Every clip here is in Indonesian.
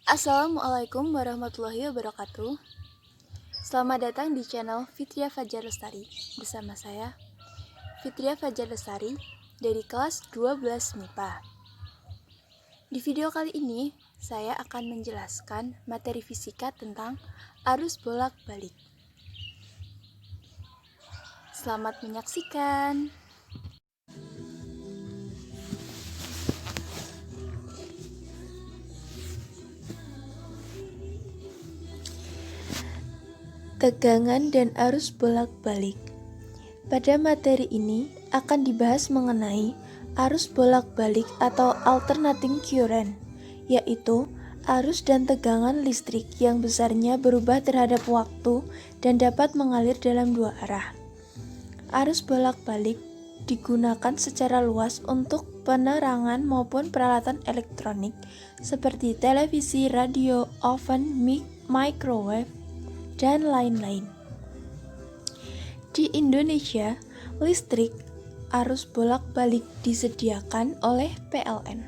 Assalamualaikum warahmatullahi wabarakatuh. Selamat datang di channel Fitria Fajar Lestari. Bersama saya, Fitria Fajar Lestari dari kelas 12 MIPA. Di video kali ini, saya akan menjelaskan materi fisika tentang arus bolak-balik. Selamat menyaksikan. Tegangan dan arus bolak-balik. Pada materi ini akan dibahas mengenai arus bolak-balik atau alternating current, yaitu arus dan tegangan listrik yang besarnya berubah terhadap waktu dan dapat mengalir dalam dua arah. Arus bolak-balik digunakan secara luas untuk penerangan maupun peralatan elektronik seperti televisi, radio, oven, microwave, dan lain-lain. Di Indonesia, listrik arus bolak-balik disediakan oleh PLN.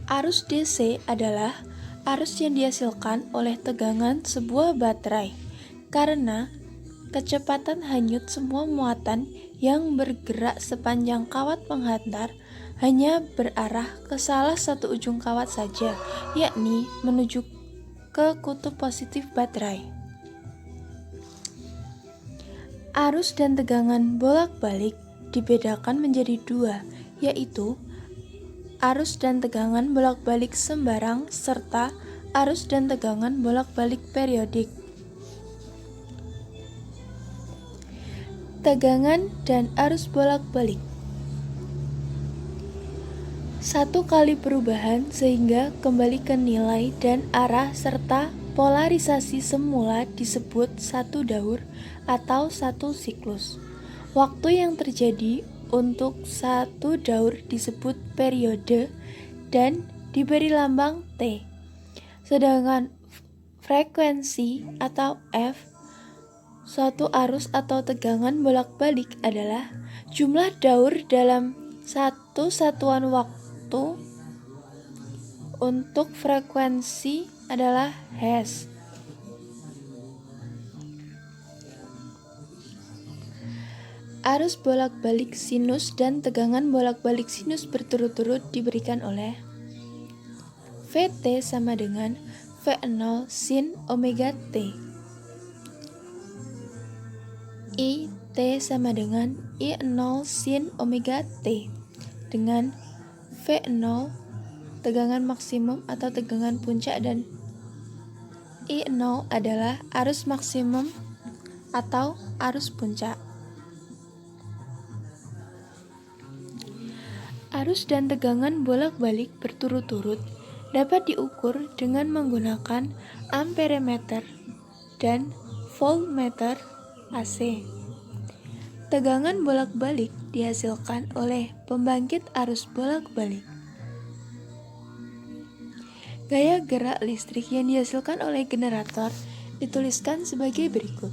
Arus DC adalah arus yang dihasilkan oleh tegangan sebuah baterai karena kecepatan hanyut semua muatan yang bergerak sepanjang kawat penghantar hanya berarah ke salah satu ujung kawat saja, yakni menuju ke kutub positif baterai. Arus dan tegangan bolak-balik dibedakan menjadi dua, yaitu arus dan tegangan bolak-balik sembarang serta arus dan tegangan bolak-balik periodik. Tegangan dan arus bolak-balik. Satu kali perubahan sehingga kembali ke nilai dan arah serta polarisasi semula disebut satu daur atau satu siklus. Waktu yang terjadi untuk satu daur disebut periode dan diberi lambang T. Sedangkan frekuensi atau F, suatu arus atau tegangan bolak-balik adalah jumlah daur dalam satu satuan waktu. Untuk frekuensi adalah Hertz. Arus bolak-balik sinus dan tegangan bolak-balik sinus berturut-turut diberikan oleh VT sama dengan V0 sin omega T. IT sama dengan I0 sin omega T dengan V0 tegangan maksimum atau tegangan puncak dan I0 adalah arus maksimum atau arus puncak. Arus dan tegangan bolak-balik berturut-turut dapat diukur dengan menggunakan amperemeter dan voltmeter AC. Tegangan bolak-balik dihasilkan oleh pembangkit arus bolak-balik. Gaya gerak listrik yang dihasilkan oleh generator dituliskan sebagai berikut.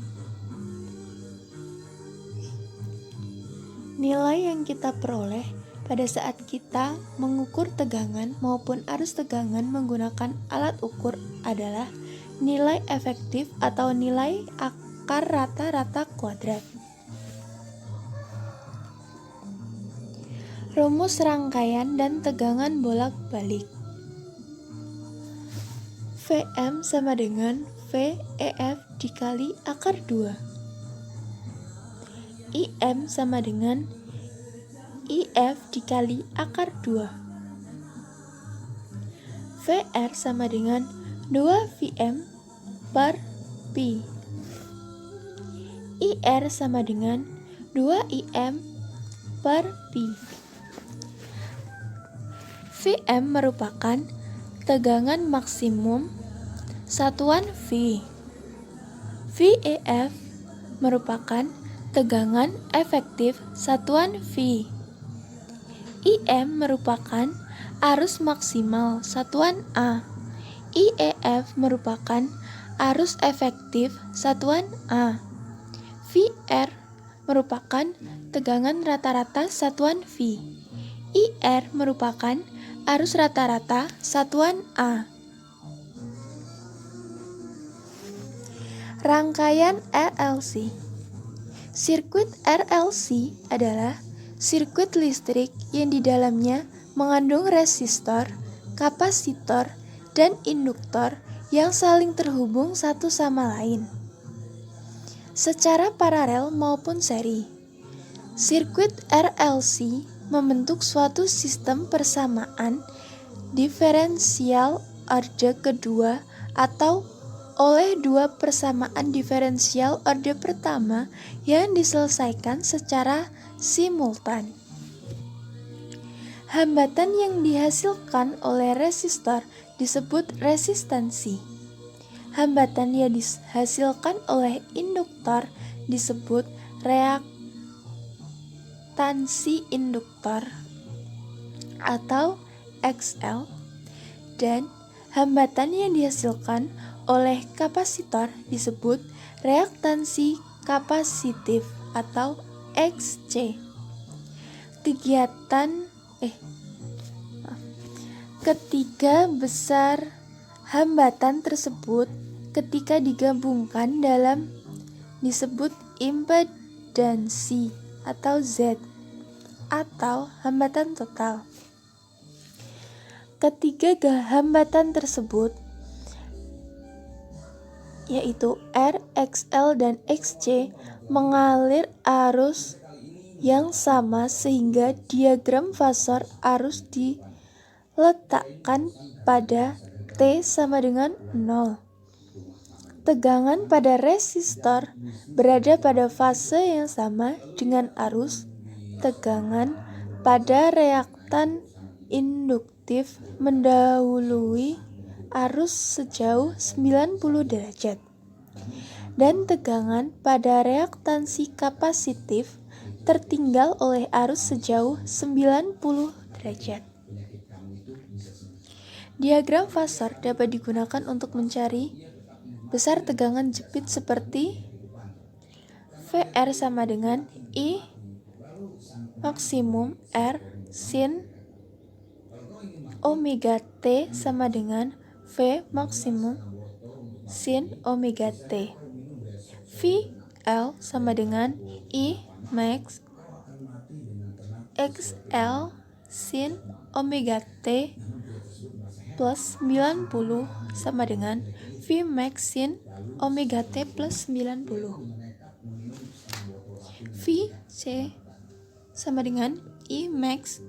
Nilai yang kita peroleh pada saat kita mengukur tegangan maupun arus tegangan menggunakan alat ukur adalah nilai efektif atau nilai akar rata-rata kuadrat. Rumus rangkaian dan tegangan bolak-balik. Vm sama dengan VEF dikali akar 2. IM sama dengan IF dikali akar 2. VR sama dengan 2 Vm per Pi. IR sama dengan 2 IM per Pi. Vm merupakan tegangan maksimum satuan V. VEF merupakan tegangan efektif satuan V. IM merupakan arus maksimal satuan A. IEF merupakan arus efektif satuan A. VR merupakan tegangan rata-rata satuan V. IR merupakan Arus rata-rata satuan A. Rangkaian RLC. Sirkuit RLC adalah sirkuit listrik yang di dalamnya mengandung resistor, kapasitor, dan induktor yang saling terhubung satu sama lain secara paralel maupun seri. Sirkuit RLC membentuk suatu sistem persamaan diferensial orde kedua atau oleh dua persamaan diferensial orde pertama yang diselesaikan secara simultan. Hambatan yang dihasilkan oleh resistor disebut resistansi. Hambatan yang dihasilkan oleh induktor disebut reaktansi induktor atau XL, dan hambatan yang dihasilkan oleh kapasitor disebut reaktansi kapasitif atau XC. Ketiga besar hambatan tersebut ketika digabungkan dalam disebut impedansi atau Z atau hambatan total. Ketiga hambatan tersebut yaitu R, XL, dan XC mengalir arus yang sama sehingga diagram fasor arus diletakkan pada T sama dengan 0. Tegangan pada resistor berada pada fase yang sama dengan arus. Tegangan pada reaktan induktif mendahului arus sejauh 90 derajat. Dan tegangan pada reaktansi kapasitif tertinggal oleh arus sejauh 90 derajat. Diagram fasor dapat digunakan untuk mencari besar tegangan jepit seperti VR sama dengan I maksimum R sin omega T sama dengan V maksimum sin omega T. VL sama dengan I max XL sin omega T plus 90 sama dengan V max sin omega T plus 90. VC sama dengan I max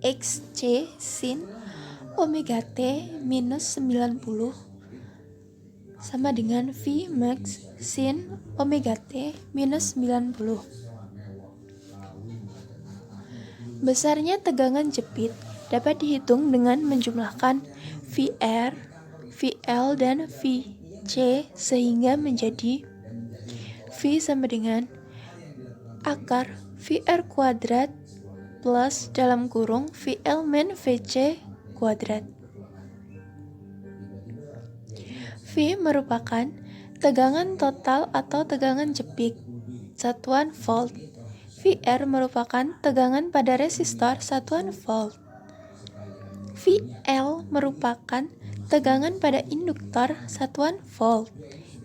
XC sin omega T minus 90 sama dengan V max sin omega T minus 90. Besarnya tegangan jepit dapat dihitung dengan menjumlahkan VR, VL, dan VC sehingga menjadi V sama dengan akar VR kuadrat plus dalam kurung VL min VC kuadrat. V merupakan tegangan total atau tegangan jepit, satuan volt. VR merupakan tegangan pada resistor, satuan volt. VL merupakan tegangan pada induktor, satuan volt.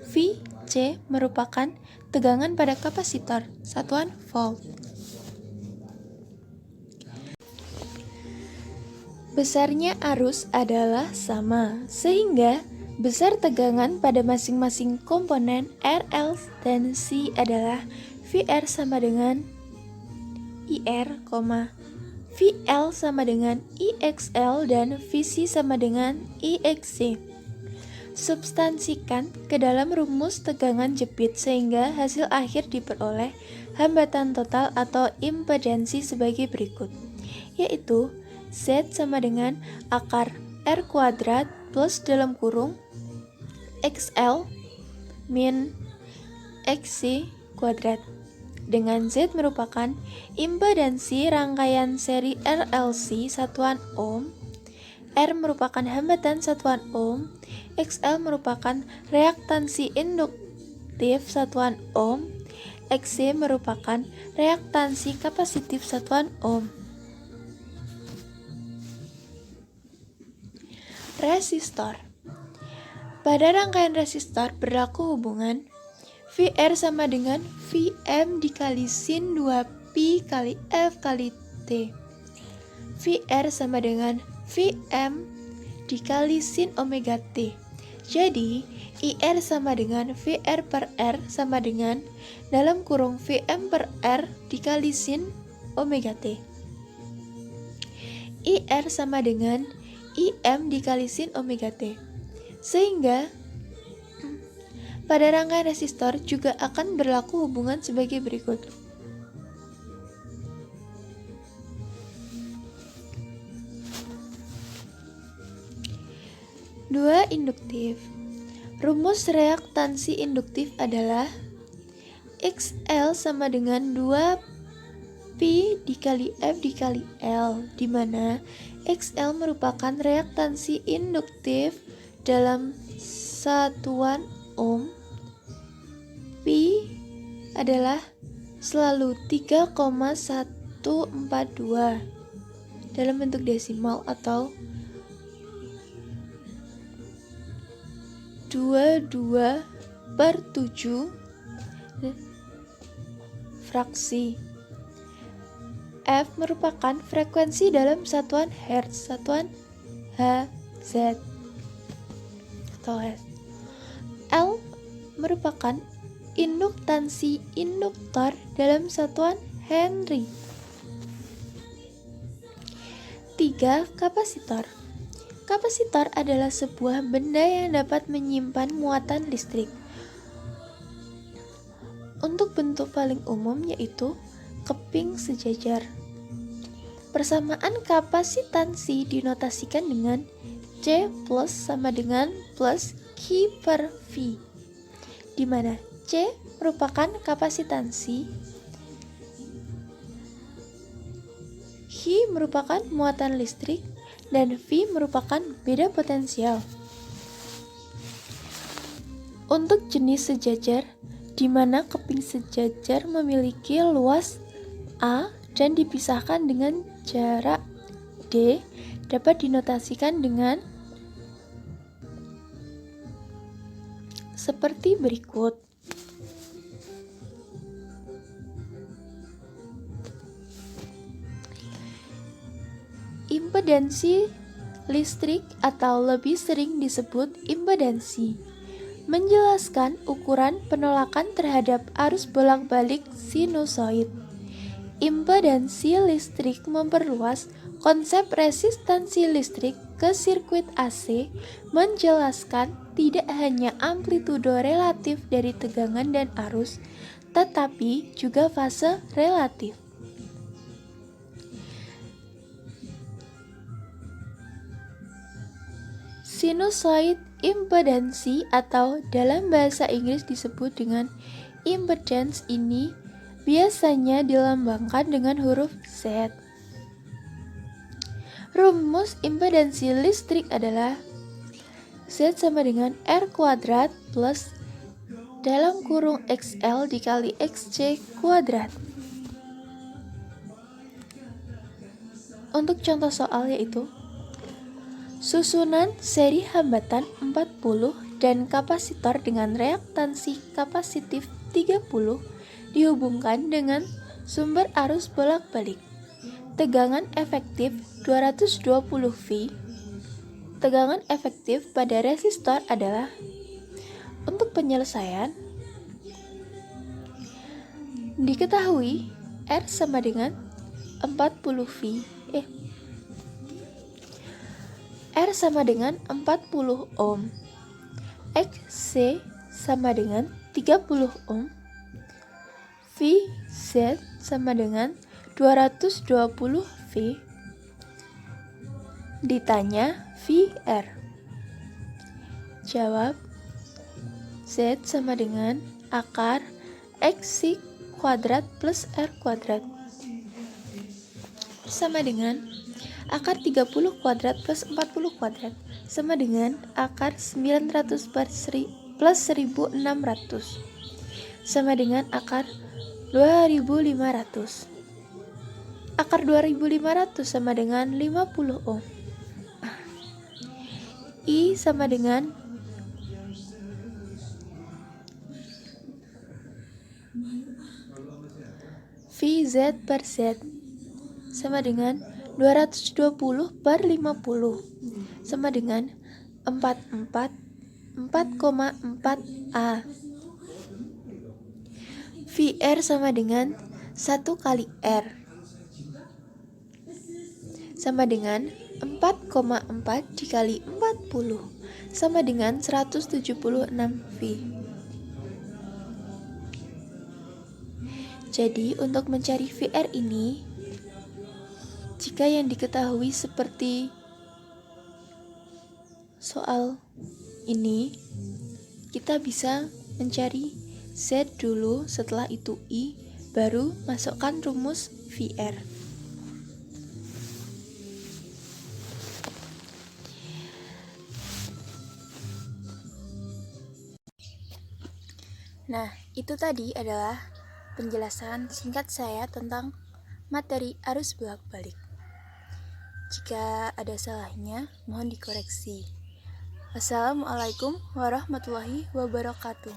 VC merupakan tegangan pada kapasitor, satuan volt. Besarnya arus adalah sama, sehingga besar tegangan pada masing-masing komponen RL dan C adalah VR sama dengan IR, VL sama dengan IXL, dan VC sama dengan IXC. Substansikan ke dalam rumus tegangan jepit sehingga hasil akhir diperoleh hambatan total atau impedansi sebagai berikut, yaitu Z sama dengan akar R kuadrat plus dalam kurung XL min XC kuadrat, dengan Z merupakan impedansi rangkaian seri RLC satuan ohm, R merupakan hambatan satuan ohm, XL merupakan reaktansi induktif satuan ohm, XC merupakan reaktansi kapasitif satuan ohm. Resistor. Pada rangkaian resistor berlaku hubungan VR sama dengan Vm dikali sin 2pi kali F kali T. VR sama dengan Vm dikali sin omega T. Jadi, IR sama dengan VR per R sama dengan dalam kurung Vm per R dikali sin omega T. IR sama dengan IM dikali sin omega T. Sehingga pada rangkaian resistor juga akan berlaku hubungan sebagai berikut. Dua induktif. Rumus reaktansi induktif adalah XL sama dengan 2pi dikali F dikali L, di mana XL merupakan reaktansi induktif dalam satuan ohm. Pi adalah selalu 3,142 dalam bentuk desimal atau 22/7 fraksi. F merupakan frekuensi dalam satuan Hertz, satuan Hz atau Hz. L merupakan induktansi induktor dalam satuan Henry. 3. Kapasitor. Kapasitor adalah sebuah benda yang dapat menyimpan muatan listrik. Untuk bentuk paling umum yaitu keping sejajar. Persamaan kapasitansi dinotasikan dengan C plus sama dengan plus Q per V, di mana C merupakan kapasitansi, Q merupakan muatan listrik, dan V merupakan beda potensial. Untuk jenis sejajar, di mana keping sejajar memiliki luas A dan dipisahkan dengan jarak D, dapat dinotasikan dengan seperti berikut. Impedansi listrik atau lebih sering disebut impedansi menjelaskan ukuran penolakan terhadap arus bolak-balik sinusoid. Impedansi listrik memperluas konsep resistansi listrik ke sirkuit AC, menjelaskan tidak hanya amplitudo relatif dari tegangan dan arus, tetapi juga fase relatif. Sinusoid impedansi atau dalam bahasa Inggris disebut dengan impedance ini biasanya dilambangkan dengan huruf Z. Rumus impedansi listrik adalah Z sama dengan R kuadrat plus dalam kurung XL dikali XC kuadrat. Untuk contoh soal yaitu susunan seri hambatan 40 dan kapasitor dengan reaktansi kapasitif 30 dihubungkan dengan sumber arus bolak-balik. Tegangan efektif 220 V. Tegangan efektif pada resistor adalah untuk penyelesaian diketahui R sama dengan 40 V. R sama dengan 40 ohm. XC sama dengan 30 ohm. VZ sama dengan 220 V. Ditanya VR. Jawab Z sama dengan akar XC kuadrat plus R kuadrat sama dengan akar 30 kuadrat plus 40 kuadrat sama dengan akar 900 plus 1600 sama dengan akar 2500. Akar 2500 sama dengan 50 ohm. I sama dengan VZ per Z sama dengan 220 per 50 sama dengan 4,4 A. VR sama dengan 1 kali R sama dengan 4,4 dikali 40 sama dengan 176 V. Jadi untuk mencari VR ini, jika yang diketahui seperti soal ini, kita bisa mencari Z dulu, setelah itu I, baru masukkan rumus VR. Nah, itu tadi adalah penjelasan singkat saya tentang materi arus bolak-balik. Jika ada salahnya, mohon dikoreksi. Wassalamualaikum warahmatullahi wabarakatuh.